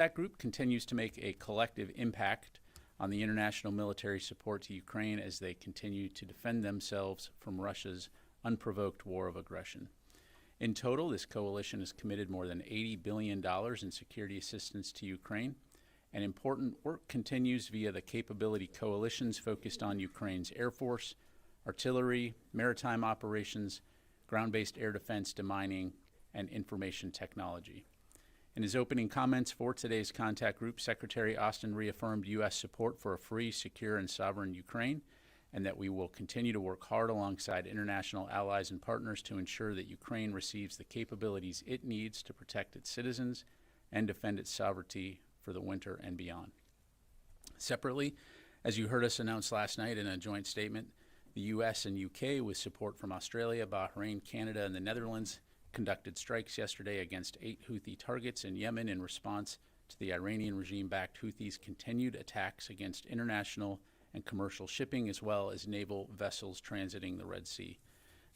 That group continues to make a collective impact on the international military support to Ukraine as they continue to defend themselves from Russia's unprovoked war of aggression. In total, this coalition has committed more than $80 billion in security assistance to Ukraine, and important work continues via the capability coalitions focused on Ukraine's Air Force, artillery, maritime operations, ground-based air defense, demining, and information technology. In his opening comments for today's contact group, Secretary Austin reaffirmed U.S. support for a free, secure, and sovereign Ukraine, and that we will continue to work hard alongside international allies and partners to ensure that Ukraine receives the capabilities it needs to protect its citizens and defend its sovereignty for the winter and beyond. Separately, as you heard us announce last night in a joint statement, the U.S. and U.K., with support from Australia, Bahrain, Canada, and the Netherlands, conducted strikes yesterday against 8 Houthi targets in Yemen in response to the Iranian regime-backed Houthis' continued attacks against international and commercial shipping, as well as naval vessels transiting the Red Sea.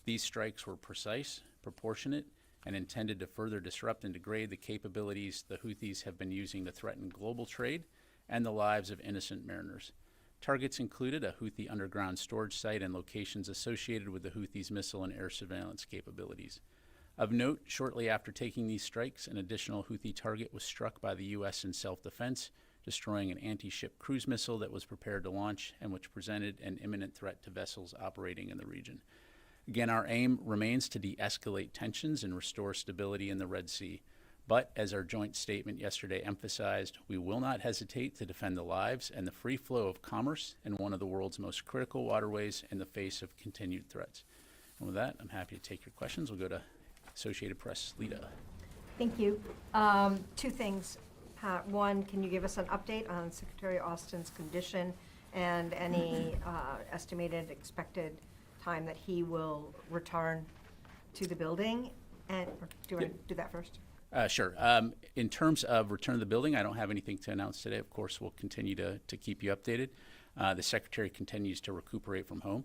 These strikes were precise, proportionate, and intended to further disrupt and degrade the capabilities the Houthis have been using to threaten global trade and the lives of innocent mariners. Targets included a Houthi underground storage site and locations associated with the Houthis' missile and air surveillance capabilities. Of note, shortly after taking these strikes, an additional Houthi target was struck by the U.S. in self-defense, destroying an anti-ship cruise missile that was prepared to launch and which presented an imminent threat to vessels operating in the region. Again, our aim remains to de-escalate tensions and restore stability in the Red Sea. But, as our joint statement yesterday emphasized, we will not hesitate to defend the lives and the free flow of commerce in one of the world's most critical waterways in the face of continued threats. And with that, I'm happy to take your questions. We'll go to Associated Press, Lita. Thank you. Two things. One, can you give us an update on Secretary Austin's condition and any estimated expected time that he will return to the building? And do you want to do that first? Sure. In terms of return to the building, I don't have anything to announce today. Of course, we'll continue to keep you updated. The Secretary continues to recuperate from home.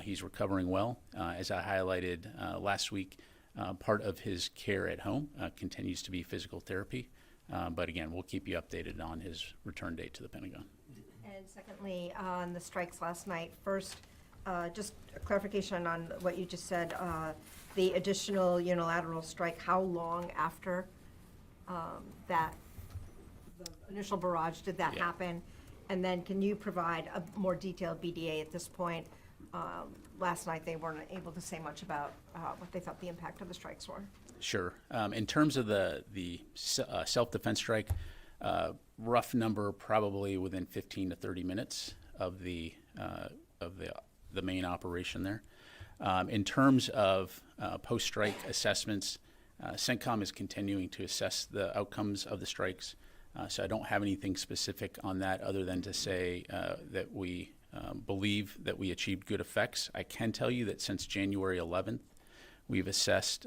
He's recovering well. As I highlighted last week, part of his care at home continues to be physical therapy. But again, we'll keep you updated on his return date to the Pentagon. And secondly, on the strikes last night, first, just a clarification on what you just said, the additional unilateral strike, how long after that, the initial barrage, did that happen? And then can you provide a more detailed BDA at this point? Last night they weren't able to say much about what they thought the impact of the strikes were. Sure. In terms of the self-defense strike, rough number probably within 15 to 30 minutes of the main operation there. In terms of post-strike assessments, CENTCOM is continuing to assess the outcomes of the strikes. So I don't have anything specific on that other than to say that we believe that we achieved good effects. I can tell you that since January 11th, we assessed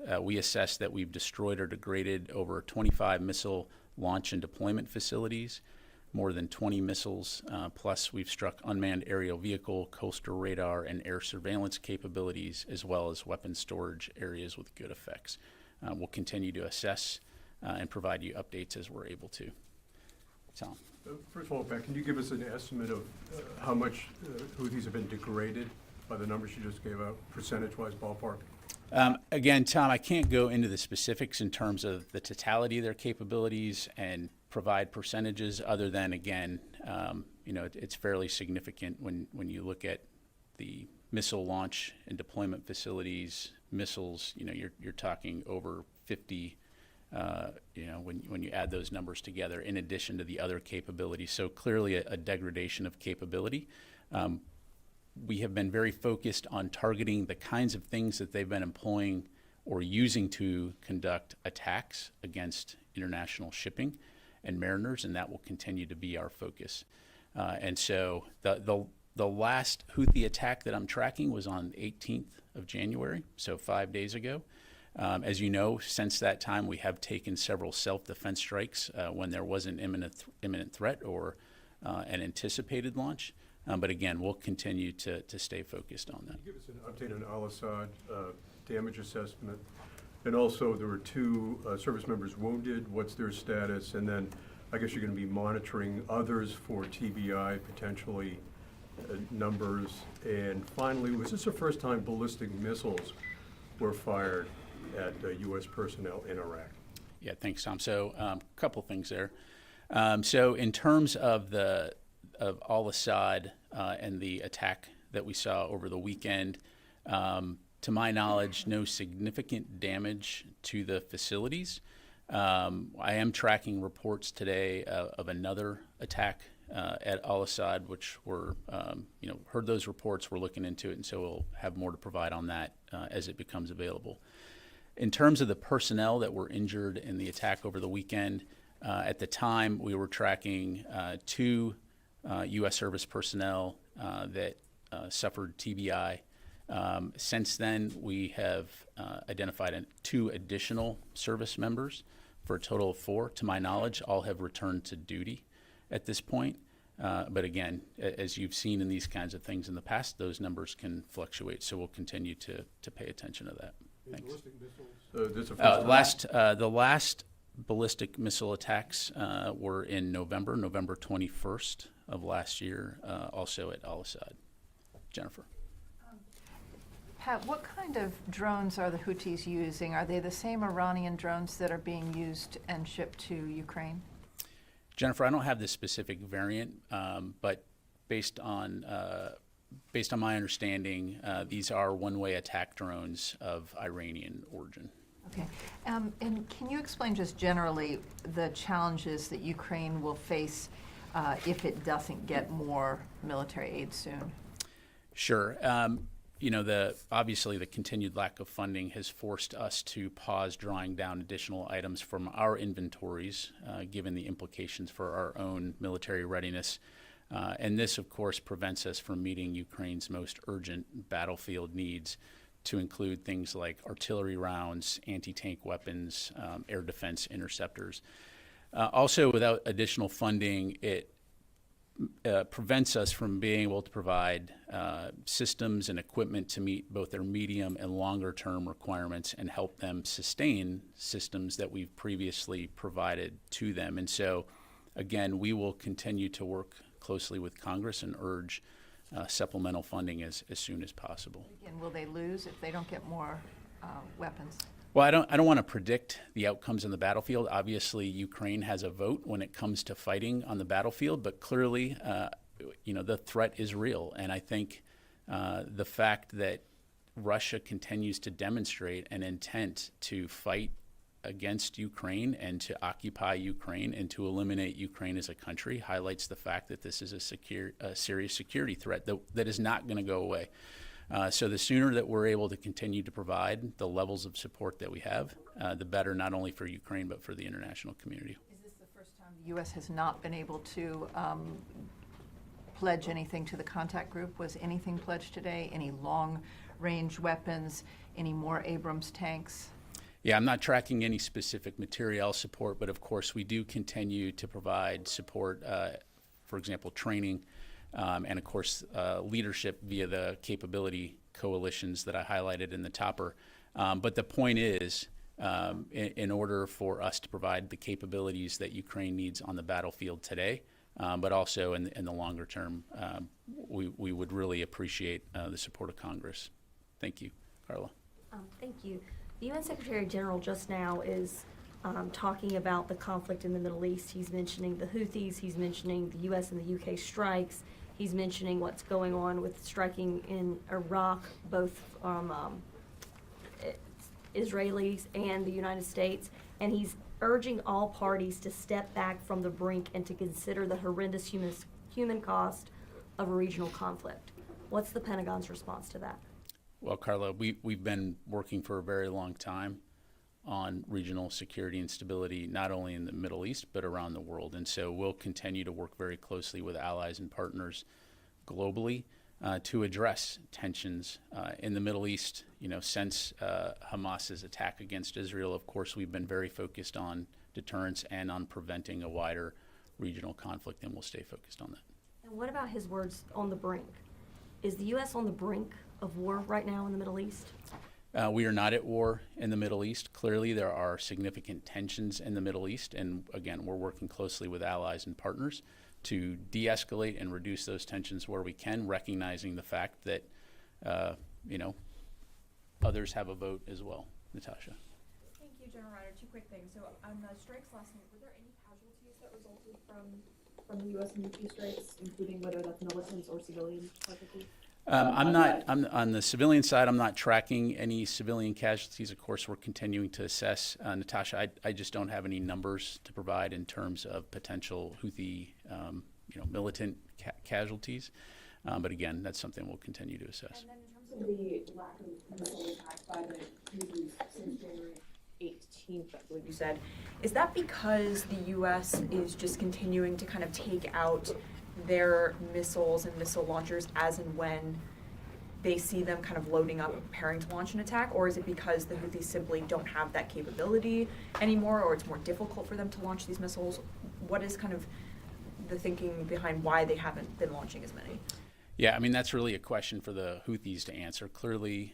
that we've destroyed or degraded over 25 missile launch and deployment facilities, more than 20 missiles, plus we've struck unmanned aerial vehicle, coastal radar, and air surveillance capabilities, as well as weapon storage areas with good effects. We'll continue to assess and provide you updates as we're able to. Tom. First of all, Pat, can you give us an estimate of how much Houthis have been degraded by the numbers you just gave out, percentage-wise, ballpark? Again, Tom, I can't go into the specifics in terms of the totality of their capabilities and provide percentages other than, again, it's fairly significant when you look at the missile launch and deployment facilities, missiles, you're talking over 50, when you add those numbers together in addition to the other capabilities. So clearly a degradation of capability. We have been very focused on targeting the kinds of things that they've been employing or using to conduct attacks against international shipping and mariners, and that will continue to be our focus. And so the last Houthi attack that I'm tracking was on 18th of January, so 5 days ago. As you know, since that time, we have taken several self-defense strikes when there was an imminent threat or an anticipated launch. But again, we'll continue to stay focused on that. Can you give us an update on Al-Assad damage assessment? And also, there were 2 service members wounded. What's their status? And then I guess you're going to be monitoring others for TBI, potentially numbers. And finally, was this the first time ballistic missiles were fired at U.S. personnel in Iraq? Yeah, thanks, Tom. So a couple things there. So in terms of al-Assad and the attack that we saw over the weekend, to my knowledge, no significant damage to the facilities. I am tracking reports today of another attack at al-Assad, which we're, heard those reports, we're looking into it, and so we'll have more to provide on that as it becomes available. In terms of the personnel that were injured in the attack over the weekend, at the time we were tracking 2 U.S. service personnel that suffered TBI. Since then, we have identified 2 additional service members for a total of 4. To my knowledge, all have returned to duty at this point. But again, as you've seen in these kinds of things in the past, those numbers can fluctuate. So we'll continue to pay attention to that. Thanks. Ballistic missiles? This the first time? The last ballistic missile attacks were in November 21st of last year, also at al-Assad. Jennifer. Pat, what kind of drones are the Houthis using? Are they the same Iranian drones that are being used and shipped to Ukraine? Jennifer, I don't have the specific variant, but based on my understanding, these are one-way attack drones of Iranian origin. Okay. And can you explain just generally the challenges that Ukraine will face if it doesn't get more military aid soon? Sure. Obviously the continued lack of funding has forced us to pause drawing down additional items from our inventories, given the implications for our own military readiness. And this, of course, prevents us from meeting Ukraine's most urgent battlefield needs, to include things like artillery rounds, anti-tank weapons, air defense interceptors. Also, without additional funding, it prevents us from being able to provide systems and equipment to meet both their medium and longer term requirements and help them sustain systems that we've previously provided to them. And so, again, we will continue to work closely with Congress and urge supplemental funding as soon as possible. Again, will they lose if they don't get more weapons? Well, I don't want to predict the outcomes on the battlefield. Obviously, Ukraine has a vote when it comes to fighting on the battlefield, but clearly, the threat is real. And I think the fact that Russia continues to demonstrate an intent to fight against Ukraine and to occupy Ukraine and to eliminate Ukraine as a country highlights the fact that this is a serious security threat that is not going to go away. So the sooner that we're able to continue to provide the levels of support that we have, the better, not only for Ukraine, but for the international community. Is this the first time the U.S. has not been able to pledge anything to the contact group? Was anything pledged today? Any long-range weapons? Any more Abrams tanks? Yeah, I'm not tracking any specific materiel support, but of course we do continue to provide support, for example, training, and of course leadership via the capability coalitions that I highlighted in the topper. But the point is, in order for us to provide the capabilities that Ukraine needs on the battlefield today, but also in the longer term, we would really appreciate the support of Congress. Thank you. Carla. Thank you. The UN Secretary General just now is talking about the conflict in the Middle East. He's mentioning the Houthis, he's mentioning the US and the UK strikes, he's mentioning what's going on with striking in Iraq, both from Israelis and the United States, and he's urging all parties to step back from the brink and to consider the horrendous human cost of a regional conflict. What's the Pentagon's response to that? Well, Carla, we've been working for a very long time on regional security and stability, not only in the Middle East, but around the world. And so we'll continue to work very closely with allies and partners globally to address tensions in the Middle East. Since Hamas's attack against Israel, of course, we've been very focused on deterrence and on preventing a wider regional conflict, and we'll stay focused on that. And what about his words on the brink? Is the U.S. on the brink of war right now in the Middle East? We are not at war in the Middle East. Clearly, there are significant tensions in the Middle East, and again, we're working closely with allies and partners to de-escalate and reduce those tensions where we can, recognizing the fact that, others have a vote as well. Natasha. Thank you, General Ryder. Two quick things. So on the strikes last night, were there any casualties that resulted from the U.S. and UK strikes, including whether that's militants or civilian casualties? I'm on the civilian side. I'm not tracking any civilian casualties. Of course, we're continuing to assess. Natasha, I just don't have any numbers to provide in terms of potential Houthi, militant casualties. But again, that's something we'll continue to assess. And then in terms of the lack of missile attacks by the Houthis since January 18th, I believe you said, is that because the U.S. is just continuing to kind of take out their missiles and missile launchers as and when they see them kind of loading up and preparing to launch an attack? Or is it because the Houthis simply don't have that capability anymore, or it's more difficult for them to launch these missiles? What is kind of the thinking behind why they haven't been launching as many? Yeah, I mean, that's really a question for the Houthis to answer. Clearly,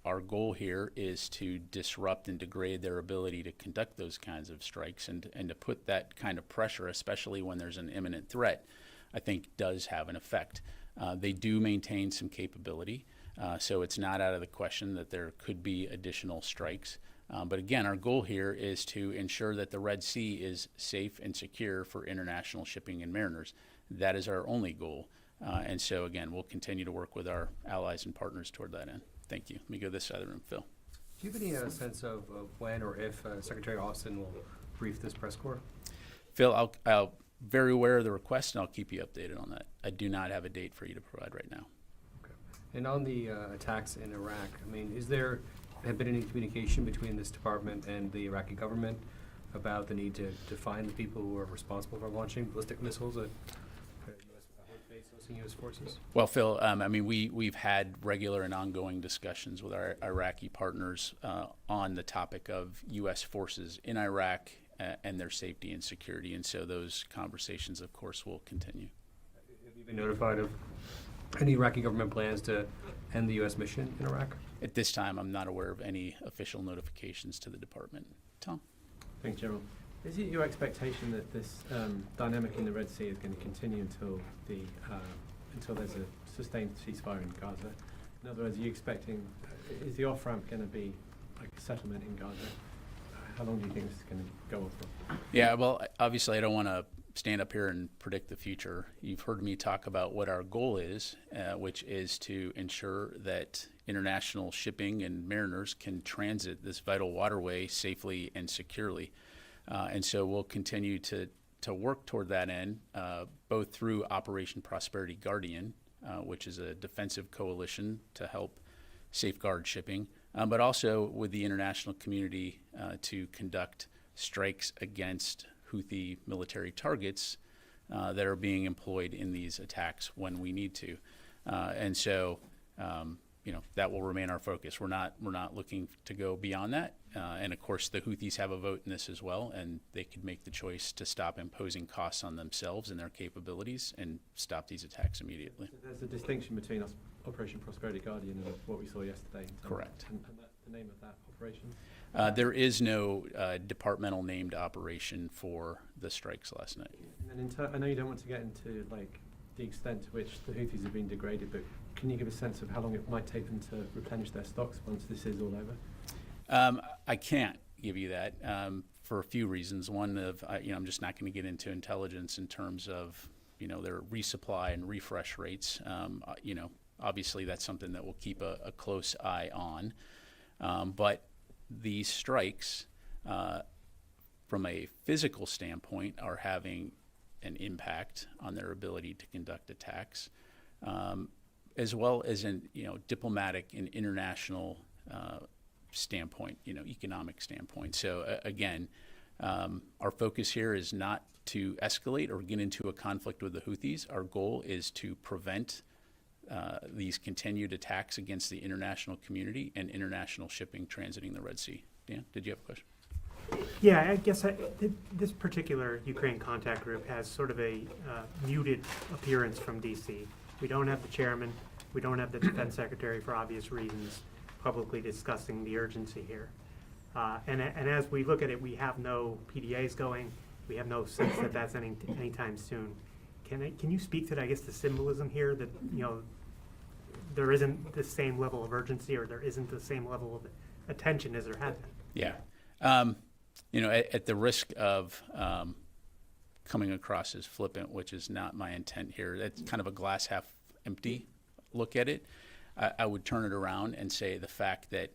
our goal here is to disrupt and degrade their ability to conduct those kinds of strikes, and to put that kind of pressure, especially when there's an imminent threat, I think does have an effect. They do maintain some capability, so it's not out of the question that there could be additional strikes. But again, our goal here is to ensure that the Red Sea is safe and secure for international shipping and mariners. That is our only goal. And so again, we'll continue to work with our allies and partners toward that end. Thank you. Let me go this side of the room. Phil. Do you have any sense of when or if Secretary Austin will brief this press corps? Phil, I'll very aware of the request, and I'll keep you updated on that. I do not have a date for you to provide right now. Okay. And on the attacks in Iraq, I mean, have been any communication between this department and the Iraqi government about the need to find the people who are responsible for launching ballistic missiles at U.S. forces? Well, Phil, we've had regular and ongoing discussions with our Iraqi partners on the topic of U.S. forces in Iraq and their safety and security, and so those conversations, of course, will continue. Have you been notified of any Iraqi government plans to end the U.S. mission in Iraq? At this time, I'm not aware of any official notifications to the department. Tom? Thanks, General. Is it your expectation that this dynamic in the Red Sea is going to continue until there's a sustained ceasefire in Gaza? In other words, are you expecting, is the off-ramp going to be like a settlement in Gaza? How long do you think this is going to go on for? Yeah, well, obviously I don't want to stand up here and predict the future. You've heard me talk about what our goal is, which is to ensure that international shipping and mariners can transit this vital waterway safely and securely. And so we'll continue to work toward that end, both through Operation Prosperity Guardian, which is a defensive coalition to help safeguard shipping, but also with the international community to conduct strikes against Houthi military targets that are being employed in these attacks when we need to. And so, that will remain our focus. We're not looking to go beyond that. And of course, the Houthis have a vote in this as well, and they could make the choice to stop imposing costs on themselves and their capabilities and stop these attacks immediately. So there's a distinction between Operation Prosperity Guardian and what we saw yesterday. Correct. And the name of that operation? There is no departmental named operation for the strikes last night. And then I know you don't want to get into the extent to which the Houthis have been degraded, but can you give a sense of how long it might take them to replenish their stocks once this is all over? I can't give you that for a few reasons. One I'm just not going to get into intelligence in terms of their resupply and refresh rates. Obviously that's something that we'll keep a close eye on. But these strikes, from a physical standpoint, are having an impact on their ability to conduct attacks, as well as in diplomatic and international standpoint, economic standpoint. So again, our focus here is not to escalate or get into a conflict with the Houthis. Our goal is to prevent these continued attacks against the international community and international shipping transiting the Red Sea. Dan, did you have a question? Yeah, I guess this particular Ukraine contact group has sort of a muted appearance from D.C. We don't have the chairman. We don't have the defense secretary for obvious reasons. publicly discussing the urgency here. And as we look at it, we have no PDAs going. We have no sense that that's anytime soon. Can you speak to, I guess, the symbolism here that, there isn't the same level of urgency, or there isn't the same level of attention as there had been? Yeah. At the risk of coming across as flippant, which is not my intent here, that's kind of a glass half empty look at it. I would turn it around and say the fact that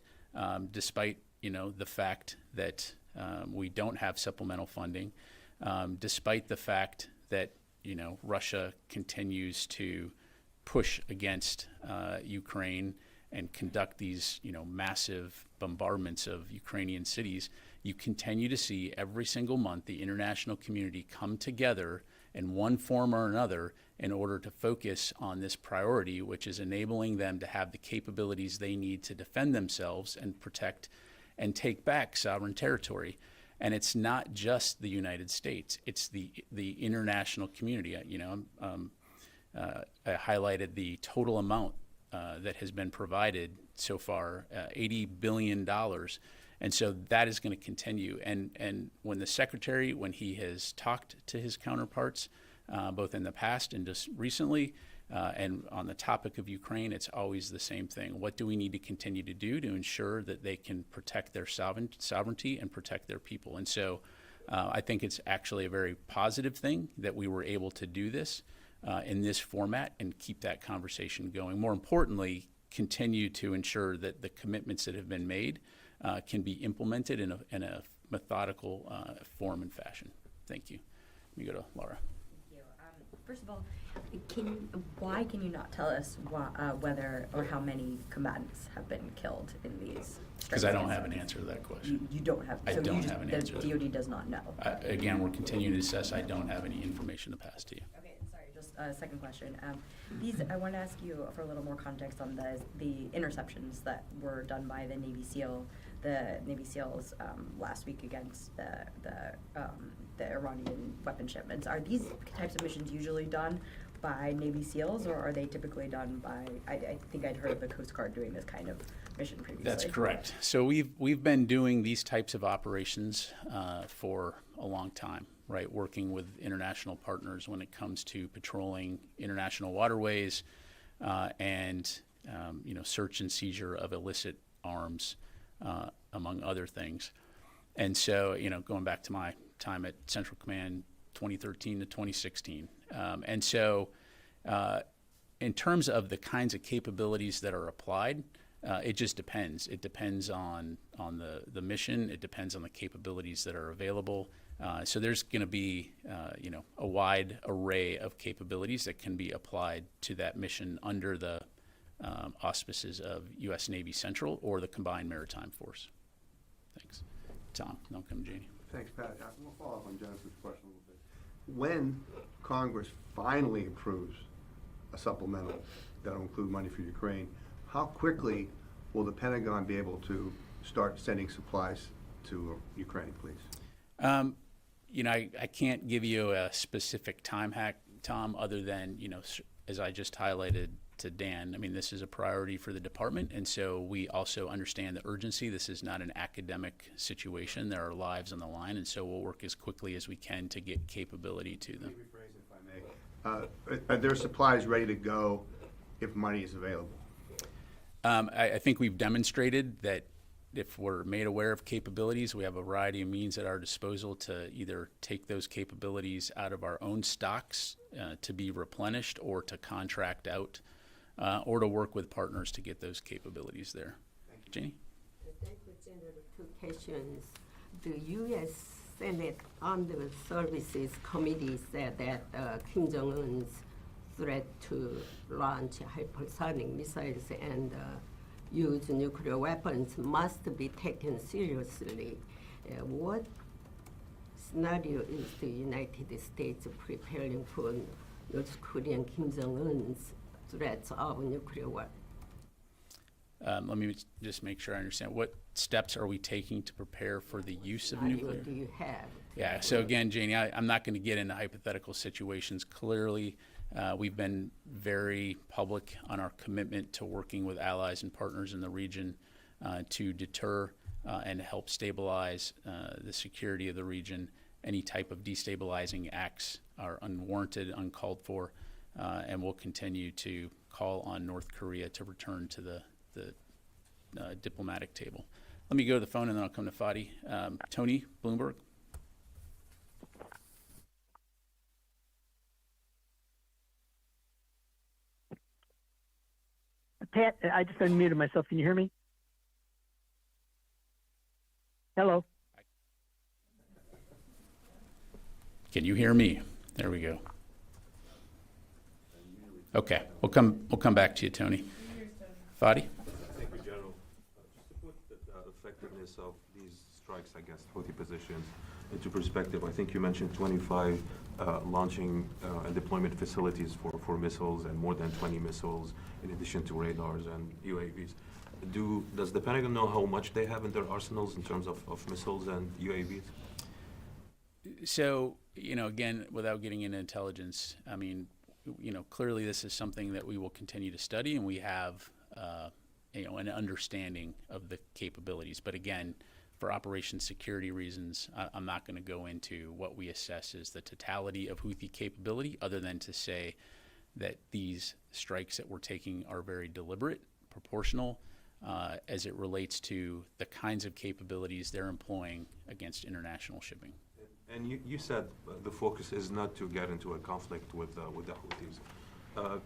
despite, the fact that we don't have supplemental funding, despite the fact that, Russia continues to push against Ukraine and conduct these, massive bombardments of Ukrainian cities, you continue to see every single month the international community come together in one form or another in order to focus on this priority, which is enabling them to have the capabilities they need to defend themselves and protect and take back sovereign territory. And it's not just the United States; it's the international community. I highlighted the total amount that has been provided so far, $80 billion. And so that is going to continue. And when the secretary, when he has talked to his counterparts, both in the past and just recently, and on the topic of Ukraine, it's always the same thing. What do we need to continue to do to ensure that they can protect their sovereignty and protect their people? And so I think it's actually a very positive thing that we were able to do this in this format and keep that conversation going. More importantly, continue to ensure that the commitments that have been made can be implemented in a methodical form and fashion. Thank you. Let me go to Laura. Thank you. First of all, why can you not tell us whether or how many combatants have been killed in these? Because I don't have an answer to that question. You don't have. I don't have an answer. The DoD does not know. Again, we're continuing to assess. I don't have any information to pass to you. Okay, sorry. Just a second question. I want to ask you for a little more context on the interceptions that were done by the Navy SEALs last week against the Iranian weapon shipments. Are these types of missions usually done by Navy SEALs, or are they typically done by? I think I'd heard of the Coast Guard doing this kind of mission previously. That's correct. So we've been doing these types of operations for a long time, right? Working with international partners when it comes to patrolling international waterways and search and seizure of illicit arms, among other things. And so, going back to my time at Central Command, 2013 to 2016. And so, in terms of the kinds of capabilities that are applied, it just depends. It depends on the mission. It depends on the capabilities that are available. So there's going to be, a wide array of capabilities that can be applied to that mission under the auspices of U.S. Navy Central or the Combined Maritime Force. Thanks. Tom, and I'll come to Janie. Thanks, Pat. I'm going to follow up on Jennifer's question a little bit. When Congress finally approves a supplemental that will include money for Ukraine, how quickly will the Pentagon be able to start sending supplies to Ukraine, please? I can't give you a specific time hack, Tom, other than, as I just highlighted to Dan, this is a priority for the department, and so we also understand the urgency. This is not an academic situation. There are lives on the line, and so we'll work as quickly as we can to get capability to them. Let me rephrase it, if I may. Are there supplies ready to go if money is available? I think we've demonstrated that if we're made aware of capabilities, we have a variety of means at our disposal to either take those capabilities out of our own stocks to be replenished, or to contract out, or to work with partners to get those capabilities there. Janie? Thank you, General. Two questions. The U.S. Senate Armed Services Committee said that Kim Jong-un's threat to launch hypersonic missiles and use nuclear weapons must be taken seriously. What scenario is the United States preparing for North Korean Kim Jong-un's threats of nuclear weapons? Let me just make sure I understand. What steps are we taking to prepare for the use of nuclear? What do you have? Yeah, so again, Janie, I'm not going to get into hypothetical situations. Clearly, we've been very public on our commitment to working with allies and partners in the region to deter and help stabilize the security of the region. Any type of destabilizing acts are unwarranted, uncalled for, and we'll continue to call on North Korea to return to the diplomatic table. Let me go to the phone and then I'll come to Fadi. Tony, Bloomberg. Pat, I just unmuted myself. Can you hear me? Hello. Can you hear me? There we go. Okay, we'll come back to you, Tony. Fadi? Thank you, General. Just to put the effectiveness of these strikes against Houthi positions into perspective, I think you mentioned 25 launching and deployment facilities for missiles and more than 20 missiles in addition to radars and UAVs. Does the Pentagon know how much they have in their arsenals in terms of missiles and UAVs? So, again, without getting into intelligence, I mean, clearly this is something that we will continue to study, and we have, an understanding of the capabilities. But again, for operation security reasons, I'm not going to go into what we assess as the totality of Houthi capability, other than to say that these strikes that we're taking are very deliberate, proportional, as it relates to the kinds of capabilities they're employing against international shipping. And you said the focus is not to get into a conflict with the Houthis.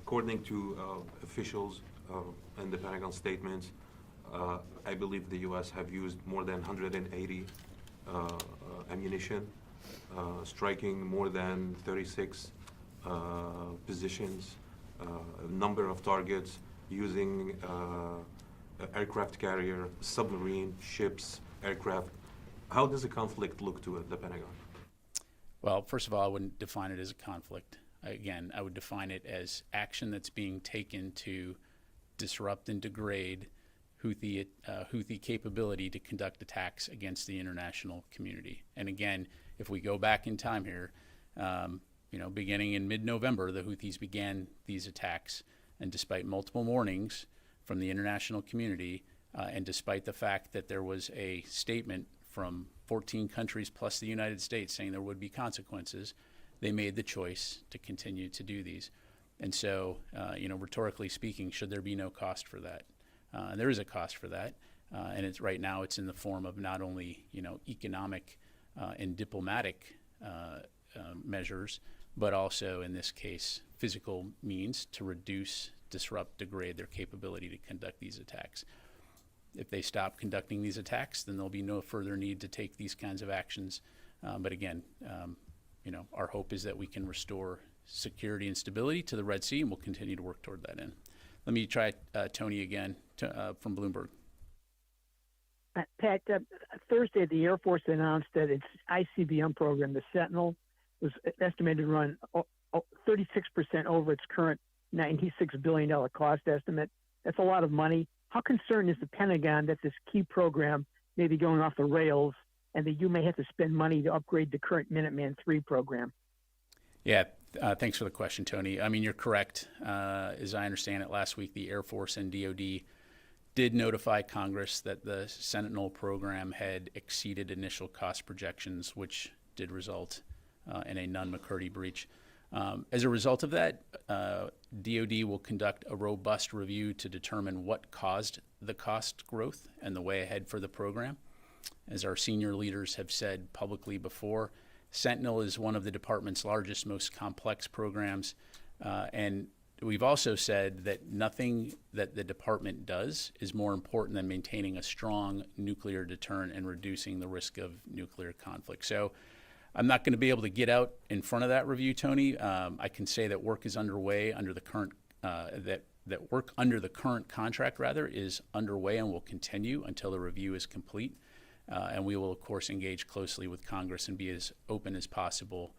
According to officials and the Pentagon statements, I believe the U.S. have used more than 180 ammunition, striking more than 36 positions, a number of targets, using aircraft carrier, submarine, ships, aircraft. How does a conflict look to the Pentagon? Well, first of all, I wouldn't define it as a conflict. Again, I would define it as action that's being taken to disrupt and degrade Houthi capability to conduct attacks against the international community. And again, if we go back in time here, beginning in mid-November, the Houthis began these attacks, and despite multiple warnings from the international community, and despite the fact that there was a statement from 14 countries plus the United States saying there would be consequences, they made the choice to continue to do these. And so, rhetorically speaking, should there be no cost for that? And there is a cost for that, and right now it's in the form of not only economic and diplomatic measures, but also in this case physical means to reduce, disrupt, degrade their capability to conduct these attacks. If they stop conducting these attacks, then there'll be no further need to take these kinds of actions. But again, our hope is that we can restore security and stability to the Red Sea, and we'll continue to work toward that end. Let me try Tony again from Bloomberg. Pat, Thursday the Air Force announced that its ICBM program, the Sentinel, was estimated to run 36% over its current $96 billion cost estimate. That's a lot of money. How concerned is the Pentagon that this key program may be going off the rails and that you may have to spend money to upgrade the current Minuteman III program? Yeah, thanks for the question, Tony. I mean, you're correct. As I understand it, last week the Air Force and DoD did notify Congress that the Sentinel program had exceeded initial cost projections, which did result in a Nunn-McCurdy breach. As a result of that, DoD will conduct a robust review to determine what caused the cost growth and the way ahead for the program. As our senior leaders have said publicly before, Sentinel is one of the department's largest, most complex programs, and we've also said that nothing that the department does is more important than maintaining a strong nuclear deterrent and reducing the risk of nuclear conflict. So I'm not going to be able to get out in front of that review, Tony. I can say that work is underway under the current that work under the current contract is underway and will continue until the review is complete. And we will, of course, engage closely with Congress and be as open as possible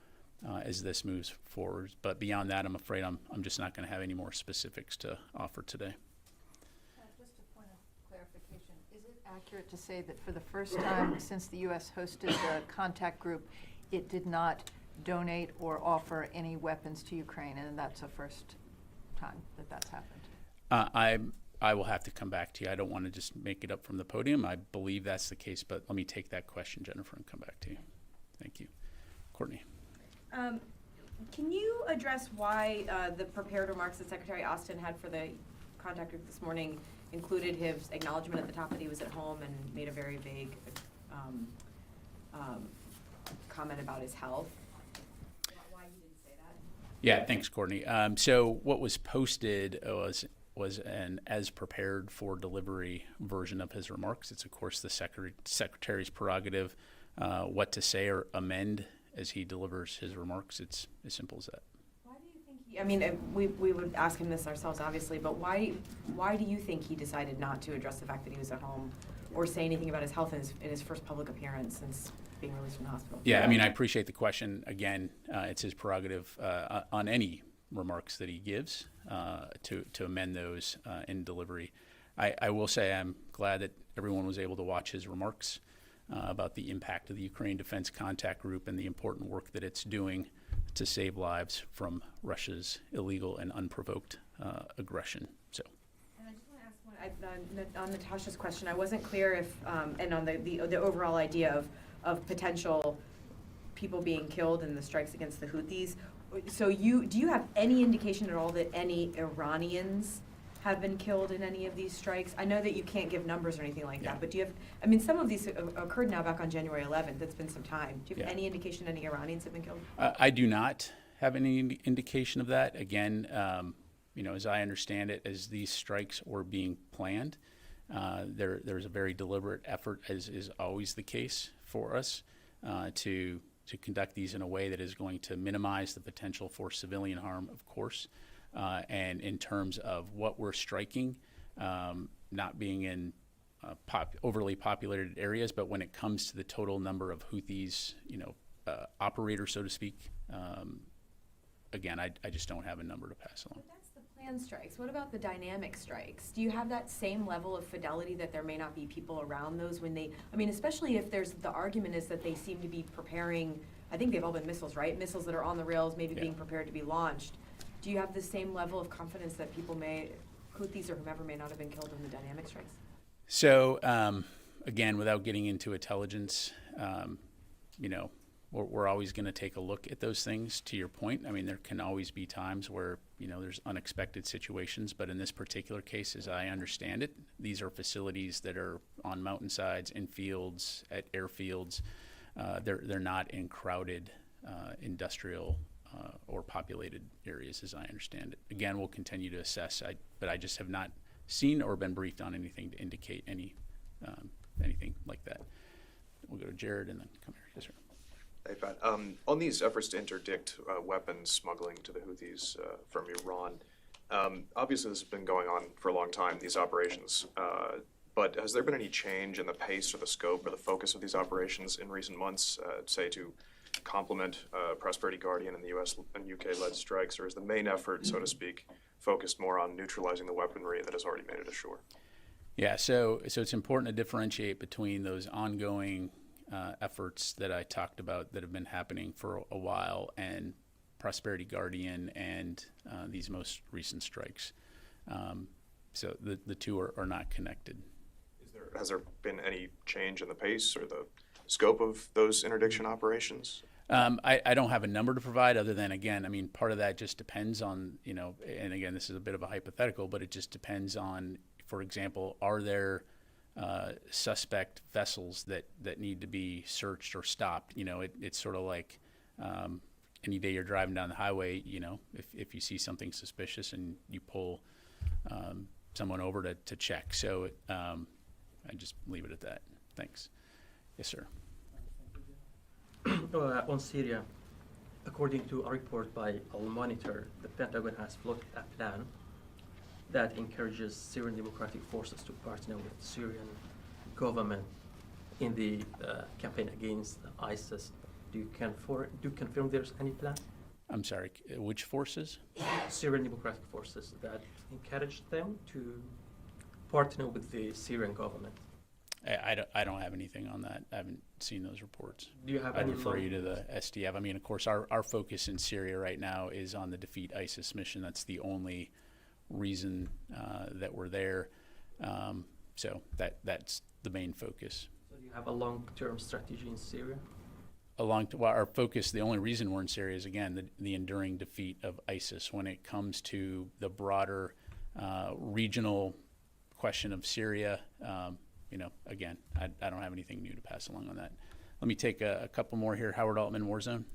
as this moves forward. But beyond that, I'm afraid I'm just not going to have any more specifics to offer today. Just a point of clarification, is it accurate to say that for the first time since the U.S. hosted the contact group, it did not donate or offer any weapons to Ukraine, and that's the first time that that's happened? I will have to come back to you. I don't want to just make it up from the podium. I believe that's the case, but let me take that question, Jennifer, and come back to you. Thank you. Courtney. Can you address why the prepared remarks that Secretary Austin had for the contact group this morning included his acknowledgement at the top that he was at home and made a very vague comment about his health? Why you didn't say that? Yeah, thanks, Courtney. So what was posted was an as prepared for delivery version of his remarks. It's, of course, the Secretary's prerogative what to say or amend as he delivers his remarks. It's as simple as that. Why do you think he, I mean, we would ask him this ourselves, obviously, but why do you think he decided not to address the fact that he was at home or say anything about his health in his first public appearance since being released from the hospital? Yeah, I mean, I appreciate the question. Again, it's his prerogative on any remarks that he gives to amend those in delivery. I will say I'm glad that everyone was able to watch his remarks about the impact of the Ukraine Defense Contact Group and the important work that it's doing to save lives from Russia's illegal and unprovoked aggression. So. And I just want to ask one, on Natasha's question, I wasn't clear if, and on the overall idea of potential people being killed in the strikes against the Houthis. So do you have any indication at all that any Iranians have been killed in any of these strikes? I know that you can't give numbers or anything like that, but do you have, I mean, some of these occurred now back on January 11th. It's been some time. Do you have any indication any Iranians have been killed? I do not have any indication of that. Again, as I understand it, as these strikes were being planned, there's a very deliberate effort, as is always the case for us, to conduct these in a way that is going to minimize the potential for civilian harm, of course. And in terms of what we're striking, not being in overly populated areas, but when it comes to the total number of Houthis, operators, so to speak, again, I just don't have a number to pass along. But that's the planned strikes. What about the dynamic strikes? Do you have that same level of fidelity that there may not be people around those when they, I mean, especially if the argument is that they seem to be preparing, I think they've all been missiles, right? Missiles that are on the rails, maybe being prepared to be launched. Do you have the same level of confidence that people Houthis or whomever may not have been killed in the dynamic strikes? So, again, without getting into intelligence, we're always going to take a look at those things, to your point. I mean, there can always be times where, there's unexpected situations, but in this particular case, as I understand it, these are facilities that are on mountainsides, in fields, at airfields. They're not in crowded industrial or populated areas, as I understand it. Again, we'll continue to assess, but I just have not seen or been briefed on anything to indicate anything like that. We'll go to Jared and then come here. Yes, sir. Hey, Pat. On these efforts to interdict weapons smuggling to the Houthis from Iran, obviously this has been going on for a long time, these operations, but has there been any change in the pace or the scope or the focus of these operations in recent months, say to complement Prosperity Guardian and the US and UK-led strikes, or is the main effort, so to speak, focused more on neutralizing the weaponry that has already made it ashore? Yeah, so it's important to differentiate between those ongoing efforts that I talked about that have been happening for a while and Prosperity Guardian and these most recent strikes. So the two are not connected. Has there been any change in the pace or the scope of those interdiction operations? I don't have a number to provide other than, again, I mean, part of that just depends on, and again, this is a bit of a hypothetical, but it just depends on, for example, are there suspect vessels that need to be searched or stopped? It's sort of like any day you're driving down the highway, if you see something suspicious and you pull someone over to check. So I just leave it at that. Thanks. Yes, sir. On Syria, according to a report by Al Monitor, the Pentagon has floated a plan that encourages Syrian democratic forces to partner with the Syrian government in the campaign against ISIS. Do you confirm there's any plan? I'm sorry, which forces? Syrian democratic forces that encourage them to partner with the Syrian government. I don't have anything on that. I haven't seen those reports. Do you have I'd any refer you to the SDF. I mean, of course, our focus in Syria right now is on the Defeat ISIS mission. That's the only reason that we're there. So that's the main focus. So do you have a long-term strategy in Syria? Well, our focus, the only reason we're in Syria is, again, the enduring defeat of ISIS. When it comes to the broader regional question of Syria, again, I don't have anything new to pass along on that. Let me take a couple more here. Howard Altman, Warzone.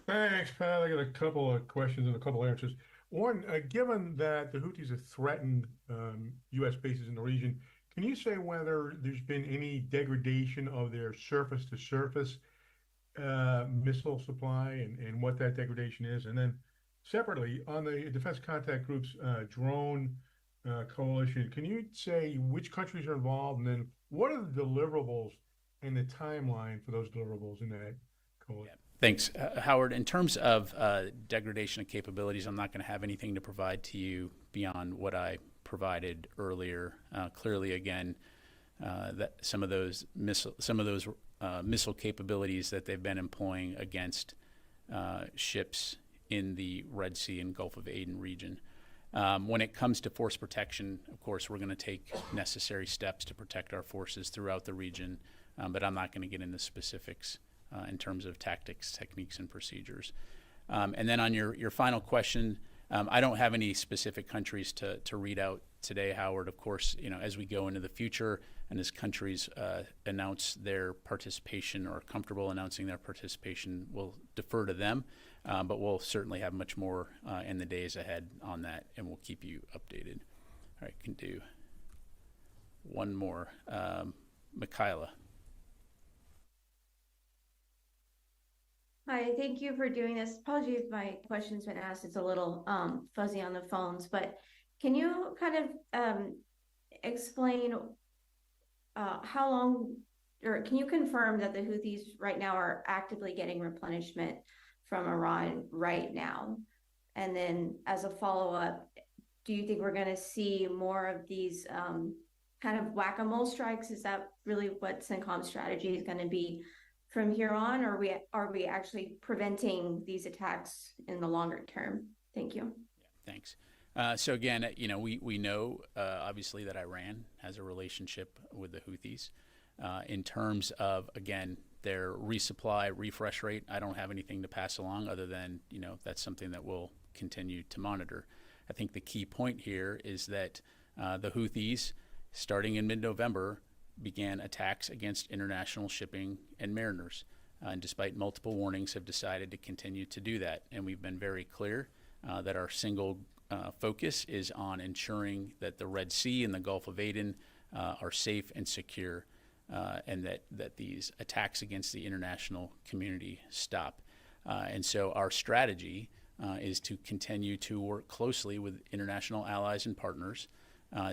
Thanks, Pat. I got a couple of questions and a couple of answers. One, given that the Houthis have threatened U.S. bases in the region, can you say whether there's been any degradation of their surface-to-surface missile supply and what that degradation is? And then separately, on the Defense Contact Group's drone coalition, can you say which countries are involved, and then what are the deliverables and the timeline for those deliverables in that coalition? Yeah. Thanks, Howard. In terms of degradation of capabilities, I'm not going to have anything to provide to you beyond what I provided earlier. Clearly, again, that some of those missile capabilities that they've been employing against ships in the Red Sea and Gulf of Aden region. When it comes to force protection, of course, we're going to take necessary steps to protect our forces throughout the region, but I'm not going to get into specifics in terms of tactics, techniques, and procedures. And then on your final question, I don't have any specific countries to read out today, Howard. Of course, as we go into the future and as countries announce their participation or are comfortable announcing their participation, we'll defer to them. But we'll certainly have much more in the days ahead on that, and we'll keep you updated. All right, can do one more. Michaela. Hi, thank you for doing this. Apologies if my question's been asked. It's a little fuzzy on the phones, but can you kind of explain how long, or can you confirm that the Houthis right now are actively getting replenishment from Iran right now? And then as a follow-up, do you think we're going to see more of these kind of whack-a-mole strikes? Is that really what CENTCOM's strategy is going to be from here on, or are we actually preventing these attacks in the longer term? Thank you. Yeah, thanks. So again, we know obviously that Iran has a relationship with the Houthis. In terms of, again, their resupply, refresh rate, I don't have anything to pass along other than, that's something that we'll continue to monitor. I think the key point here is that the Houthis, starting in mid-November, began attacks against international shipping and mariners, and despite multiple warnings have decided to continue to do that. And we've been very clear that our single focus is on ensuring that the Red Sea and the Gulf of Aden are safe and secure, and that these attacks against the international community stop. And so our strategy is to continue to work closely with international allies and partners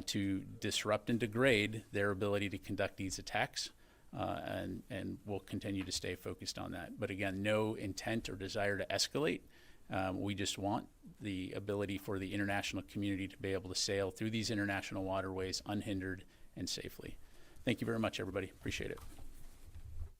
to disrupt and degrade their ability to conduct these attacks, and we'll continue to stay focused on that. But again, no intent or desire to escalate. We just want the ability for the international community to be able to sail through these international waterways unhindered and safely. Thank you very much, everybody. Appreciate it.